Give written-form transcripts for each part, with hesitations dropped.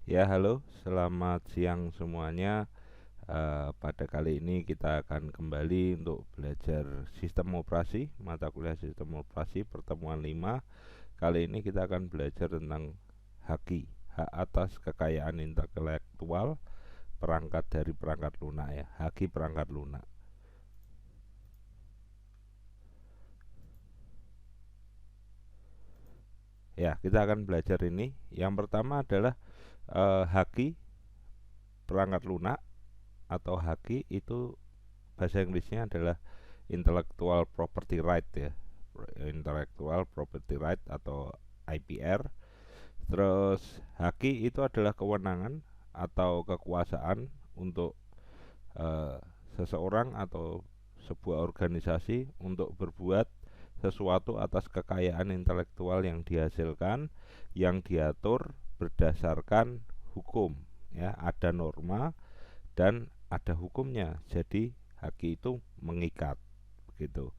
Ya, halo, selamat siang semuanya. Pada kali ini kita akan kembali untuk belajar sistem operasi, mata kuliah sistem operasi pertemuan 5. Kali ini kita akan belajar tentang HAKI, hak atas kekayaan intelektual, perangkat dari perangkat lunak ya, HAKI perangkat lunak. Ya, kita akan belajar ini. Yang pertama adalah HAKI perangkat lunak atau HAKI itu bahasa Inggrisnya adalah Intellectual Property Right ya, Intellectual Property Right atau IPR. Terus haki itu adalah kewenangan atau kekuasaan untuk eh, seseorang atau sebuah organisasi untuk berbuat sesuatu atas kekayaan intelektual yang dihasilkan, yang diatur berdasarkan hukum ya, ada norma dan ada hukumnya. Jadi haki itu mengikat gitu.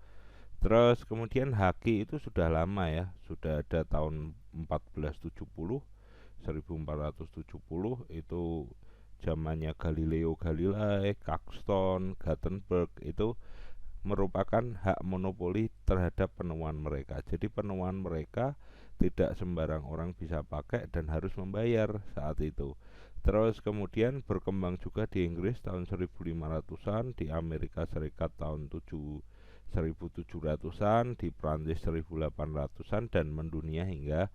Terus kemudian haki itu sudah lama ya, sudah ada tahun 1470, 1470 itu zamannya Galileo Galilei, Caxton, Gutenberg itu merupakan hak monopoli terhadap penemuan mereka. Jadi penemuan mereka tidak sembarang orang bisa pakai dan harus membayar saat itu. Terus kemudian berkembang juga di Inggris tahun 1500-an, di Amerika Serikat tahun 1700-an, di Prancis 1800-an dan mendunia hingga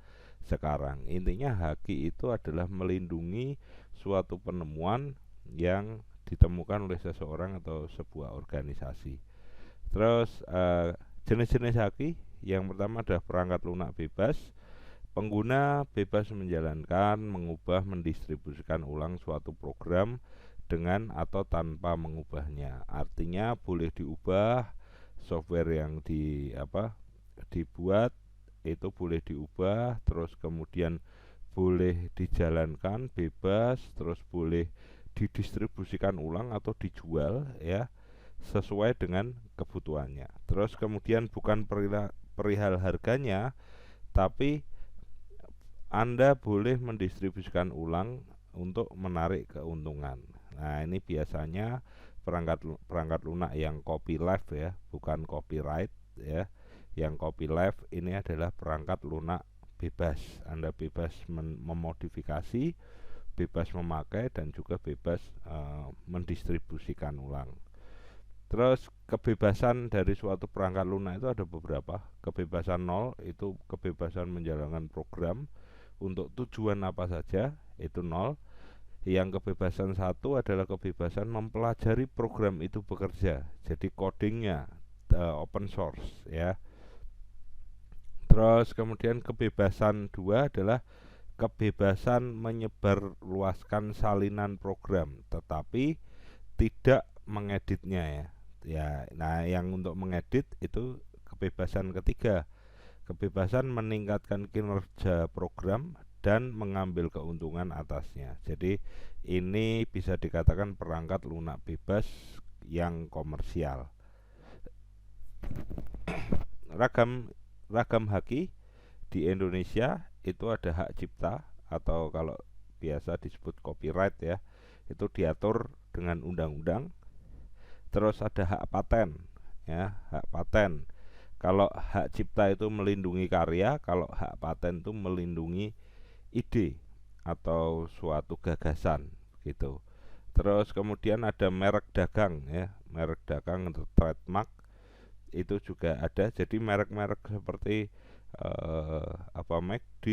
sekarang. Intinya haki itu adalah melindungi suatu penemuan yang ditemukan oleh seseorang atau sebuah organisasi. Terus jenis-jenis haki yang pertama adalah perangkat lunak bebas. Pengguna bebas menjalankan, mengubah, mendistribusikan ulang suatu program dengan atau tanpa mengubahnya. Artinya boleh diubah, software yang dibuat itu boleh diubah, terus kemudian boleh dijalankan bebas, terus boleh didistribusikan ulang atau dijual ya sesuai dengan kebutuhannya. Terus kemudian bukan perihal harganya, tapi Anda boleh mendistribusikan ulang untuk menarik keuntungan. Nah, ini biasanya perangkat perangkat lunak yang copyleft ya, bukan copyright ya. Yang copyleft ini adalah perangkat lunak bebas. Anda bebas memodifikasi, bebas memakai dan juga bebas mendistribusikan ulang. Terus kebebasan dari suatu perangkat lunak itu ada beberapa. Kebebasan nol itu kebebasan menjalankan program untuk tujuan apa saja, itu nol. Yang kebebasan satu adalah kebebasan mempelajari program itu bekerja. Jadi codingnya open source ya. Terus kemudian kebebasan dua adalah kebebasan menyebarluaskan salinan program, tetapi tidak mengeditnya ya. Ya, nah yang untuk mengedit itu kebebasan ketiga, kebebasan meningkatkan kinerja program dan mengambil keuntungan atasnya. Jadi ini bisa dikatakan perangkat lunak bebas yang komersial. Ragam ragam haki di Indonesia itu ada hak cipta atau kalau biasa disebut copyright ya. Itu diatur dengan undang-undang. Terus ada hak paten ya, hak paten. Kalau hak cipta itu melindungi karya, kalau hak paten itu melindungi ide atau suatu gagasan gitu. Terus kemudian ada merek dagang ya, merek dagang atau trademark itu juga ada. Jadi merek-merek seperti McD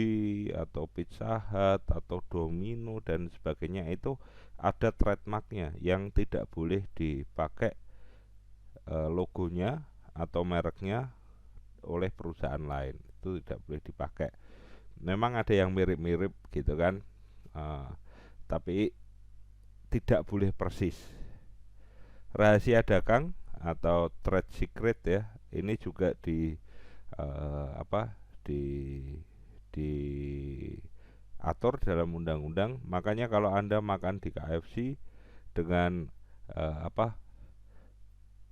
atau Pizza Hut atau Domino dan sebagainya itu ada trademarknya yang tidak boleh dipakai logonya atau mereknya oleh perusahaan lain, itu tidak boleh dipakai. Memang ada yang mirip-mirip gitu kan, uh, tapi tidak boleh persis. Rahasia dagang atau trade secret ya, ini juga di apa di diatur dalam undang-undang. Makanya kalau Anda makan di KFC dengan apa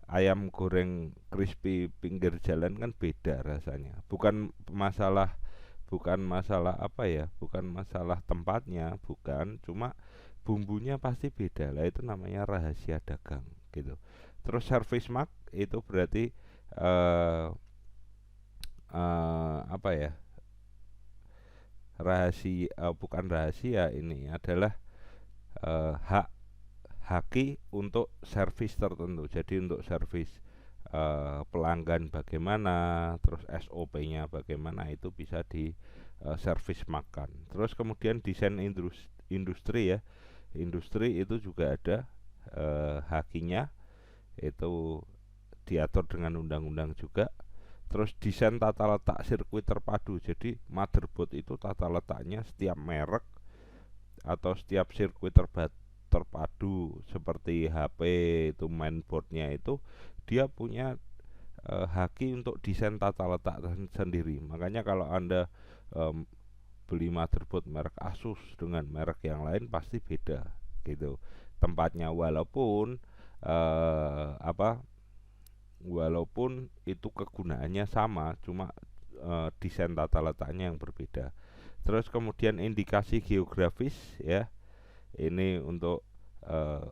ayam goreng crispy pinggir jalan kan beda rasanya. bukan masalah apa ya, bukan masalah tempatnya, bukan, cuma bumbunya pasti beda lah, itu namanya rahasia dagang gitu. Terus service mark itu berarti eh apa ya, rahasia, bukan rahasia, ini adalah hak haki untuk servis tertentu. Jadi untuk servis pelanggan bagaimana, terus SOP-nya bagaimana, itu bisa di servis makan. Terus kemudian desain industri ya, industri itu juga ada hakinya, itu diatur dengan undang-undang juga. Terus desain tata letak sirkuit terpadu, jadi motherboard itu tata letaknya setiap merek atau setiap sirkuit terpadu seperti HP itu mainboardnya itu dia punya haki untuk desain tata letak sendiri. Makanya kalau Anda em, beli motherboard merek Asus dengan merek yang lain pasti beda gitu tempatnya, walaupun apa, walaupun itu kegunaannya sama, cuma desain tata letaknya yang berbeda. Terus kemudian indikasi geografis ya, ini untuk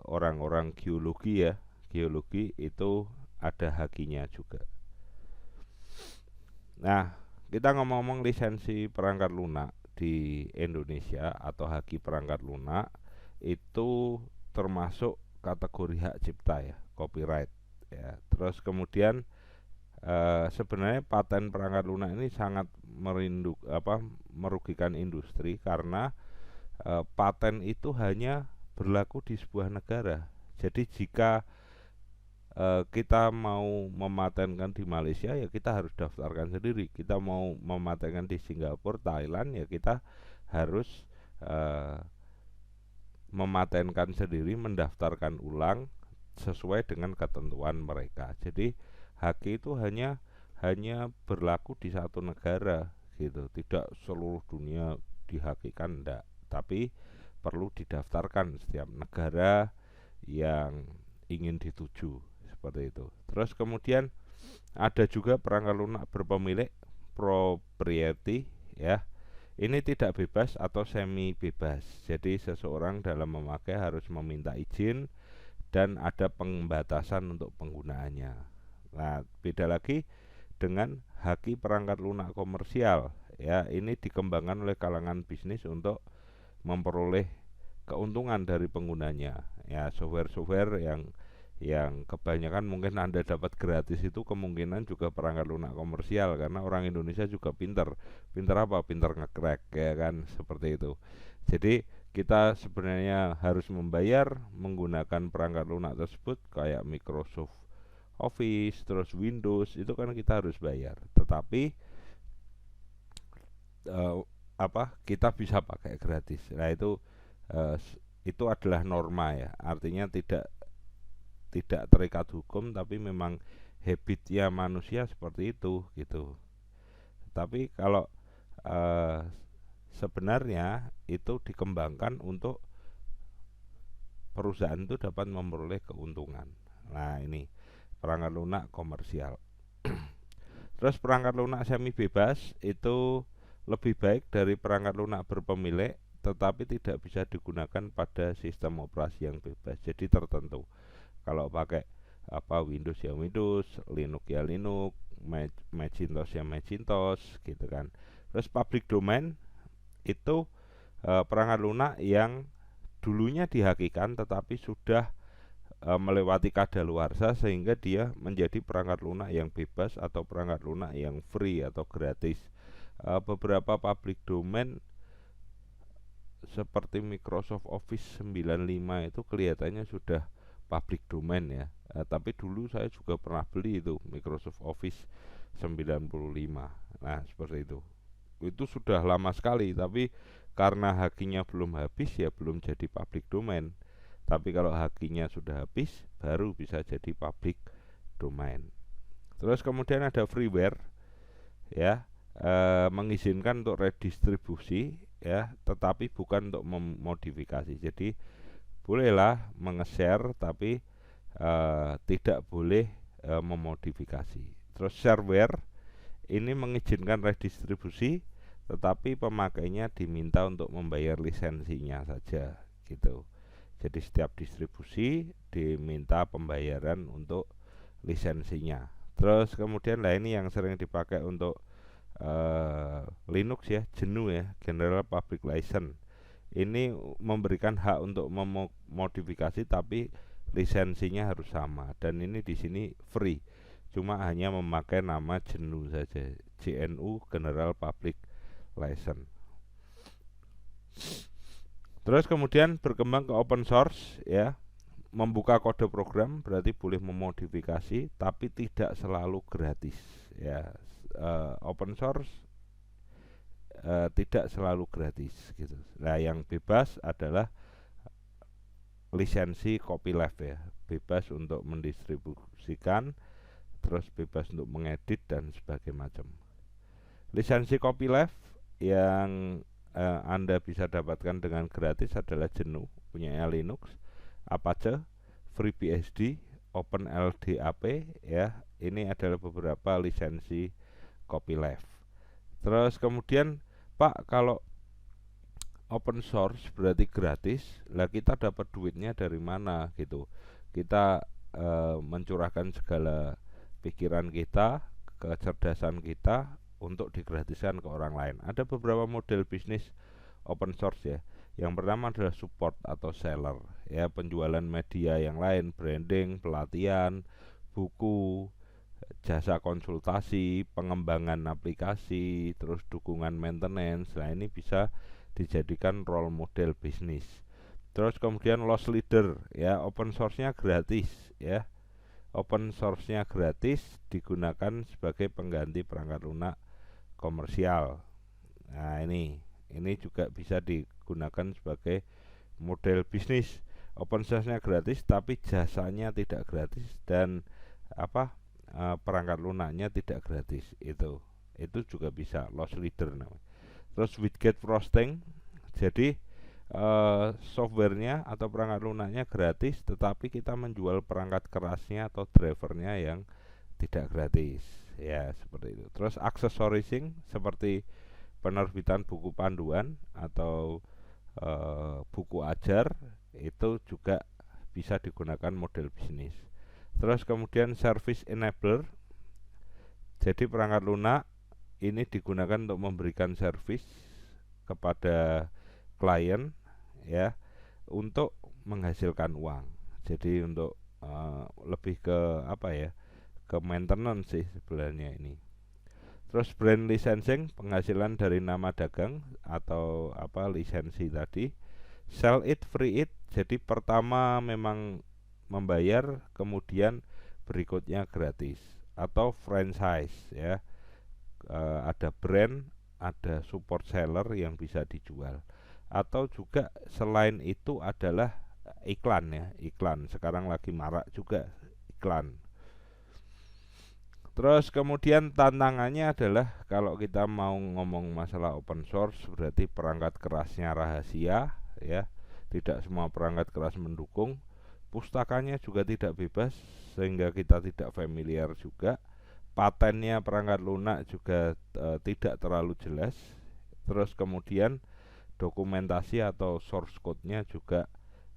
orang-orang geologi ya, geologi itu ada hakinya juga. Nah, kita ngomong-ngomong lisensi perangkat lunak di Indonesia atau haki perangkat lunak itu termasuk kategori hak cipta ya, copyright ya. Terus kemudian sebenarnya paten perangkat lunak ini sangat merugikan industri karena paten itu hanya berlaku di sebuah negara. Jadi jika kita mau mematenkan di Malaysia ya kita harus daftarkan sendiri. Kita mau mematenkan di Singapura, Thailand ya kita harus mematenkan sendiri, mendaftarkan ulang sesuai dengan ketentuan mereka. Jadi hak itu hanya berlaku di satu negara gitu, tidak seluruh dunia dihakikan, enggak, tapi perlu didaftarkan setiap negara yang ingin dituju seperti itu. Terus kemudian ada juga perangkat lunak berpemilik propriety ya. Ini tidak bebas atau semi bebas. Jadi seseorang dalam memakai harus meminta izin dan ada pembatasan untuk penggunaannya. Nah, beda lagi dengan haki perangkat lunak komersial ya. Ini dikembangkan oleh kalangan bisnis untuk memperoleh keuntungan dari penggunanya. Ya, software-software yang kebanyakan mungkin Anda dapat gratis itu kemungkinan juga perangkat lunak komersial, karena orang Indonesia juga pintar. Pintar apa? Pintar nge-crack ya kan, seperti itu. Jadi kita sebenarnya harus membayar menggunakan perangkat lunak tersebut kayak Microsoft Office, terus Windows, itu kan kita harus bayar. Tetapi kita bisa pakai gratis. Nah, itu adalah norma ya. Artinya tidak terikat hukum, tapi memang habitnya manusia seperti itu gitu. Tapi kalau sebenarnya itu dikembangkan untuk perusahaan itu dapat memperoleh keuntungan. Nah, ini perangkat lunak komersial. Terus perangkat lunak semi bebas itu lebih baik dari perangkat lunak berpemilik, tetapi tidak bisa digunakan pada sistem operasi yang bebas. Jadi tertentu. Kalau pakai Windows ya Windows, Linux ya Linux, Macintosh ya Macintosh gitu kan. Terus public domain itu perangkat lunak yang dulunya dihakikan tetapi sudah melewati kadaluarsa sehingga dia menjadi perangkat lunak yang bebas atau perangkat lunak yang free atau gratis. Beberapa public domain seperti Microsoft Office 95 itu kelihatannya sudah public domain ya. Tapi dulu saya juga pernah beli itu Microsoft Office 95. Nah, seperti itu. Itu sudah lama sekali, tapi karena hakinya belum habis ya belum jadi public domain. Tapi kalau hakinya sudah habis baru bisa jadi public domain. Terus kemudian ada freeware ya, mengizinkan untuk redistribusi ya, tetapi bukan untuk memodifikasi. Jadi bolehlah menge-share tapi tidak boleh memodifikasi. Terus shareware ini mengizinkan redistribusi tetapi pemakainya diminta untuk membayar lisensinya saja gitu. Jadi setiap distribusi diminta pembayaran untuk lisensinya. Terus kemudian ini yang sering dipakai untuk Linux ya, GNU ya, General Public License. Ini memberikan hak untuk memodifikasi tapi lisensinya harus sama, dan ini di sini free. Cuma hanya memakai nama GNU saja, GNU General Public License. Terus kemudian berkembang ke open source ya. Membuka kode program berarti boleh memodifikasi, tapi tidak selalu gratis ya. Open source tidak selalu gratis gitu. Nah, yang bebas adalah lisensi copyleft ya, bebas untuk mendistribusikan, terus bebas untuk mengedit dan sebagainya macam. Lisensi copyleft yang Anda bisa dapatkan dengan gratis adalah GNU punya Linux, Apache, FreeBSD, OpenLDAP ya. Ini adalah beberapa lisensi copyleft. Terus kemudian Pak, kalau open source berarti gratis, lah kita dapat duitnya dari mana gitu. Kita mencurahkan segala pikiran kita, kecerdasan kita untuk digratiskan ke orang lain. Ada beberapa model bisnis open source ya. Yang pertama adalah support atau seller ya, penjualan media yang lain, branding, pelatihan, buku, jasa konsultasi, pengembangan aplikasi, terus dukungan maintenance. Nah, ini bisa dijadikan role model bisnis. Terus kemudian loss leader ya, open source-nya gratis ya. Open source-nya gratis digunakan sebagai pengganti perangkat lunak komersial. Nah, ini juga bisa digunakan sebagai model bisnis. Open source-nya gratis tapi jasanya tidak gratis, dan perangkat lunaknya tidak gratis. Itu juga bisa loss leader namanya. Terus widget frosting, jadi softwarenya atau perangkat lunaknya gratis, tetapi kita menjual perangkat kerasnya atau drivernya yang tidak gratis ya, seperti itu. Terus accessorizing seperti penerbitan buku panduan atau buku ajar, itu juga bisa digunakan model bisnis. Terus kemudian service enabler, jadi perangkat lunak ini digunakan untuk memberikan service kepada klien ya, untuk menghasilkan uang. Jadi untuk lebih ke ke maintenance sih sebenarnya ini. Terus brand licensing, penghasilan dari nama dagang atau lisensi tadi. Sell it, free it, jadi pertama memang membayar, kemudian berikutnya gratis. Atau franchise ya, ada brand, ada support seller yang bisa dijual. Atau juga selain itu adalah iklan ya, iklan sekarang lagi marak juga iklan. Terus kemudian tantangannya adalah kalau kita mau ngomong masalah open source berarti perangkat kerasnya rahasia ya, tidak semua perangkat keras mendukung. Pustakanya juga tidak bebas sehingga kita tidak familiar juga. Patennya perangkat lunak juga tidak terlalu jelas. Terus kemudian dokumentasi atau source code-nya juga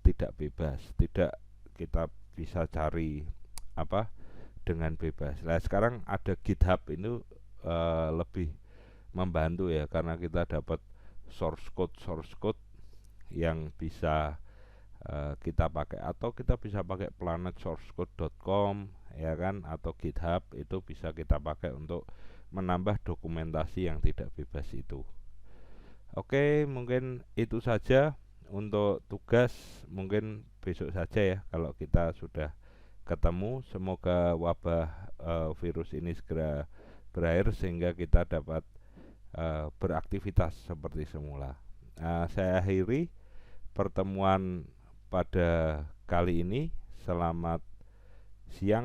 tidak bebas, tidak kita bisa cari dengan bebas. Nah, sekarang ada GitHub ini lebih membantu ya, karena kita dapat source code yang bisa kita pakai, atau kita bisa pakai planetsourcecode.com ya kan, atau GitHub itu bisa kita pakai untuk menambah dokumentasi yang tidak bebas itu. Oke, mungkin itu saja untuk tugas, mungkin besok saja ya kalau kita sudah ketemu. Semoga wabah virus ini segera berakhir sehingga kita dapat beraktivitas seperti semula. Saya akhiri pertemuan pada kali ini. Selamat siang.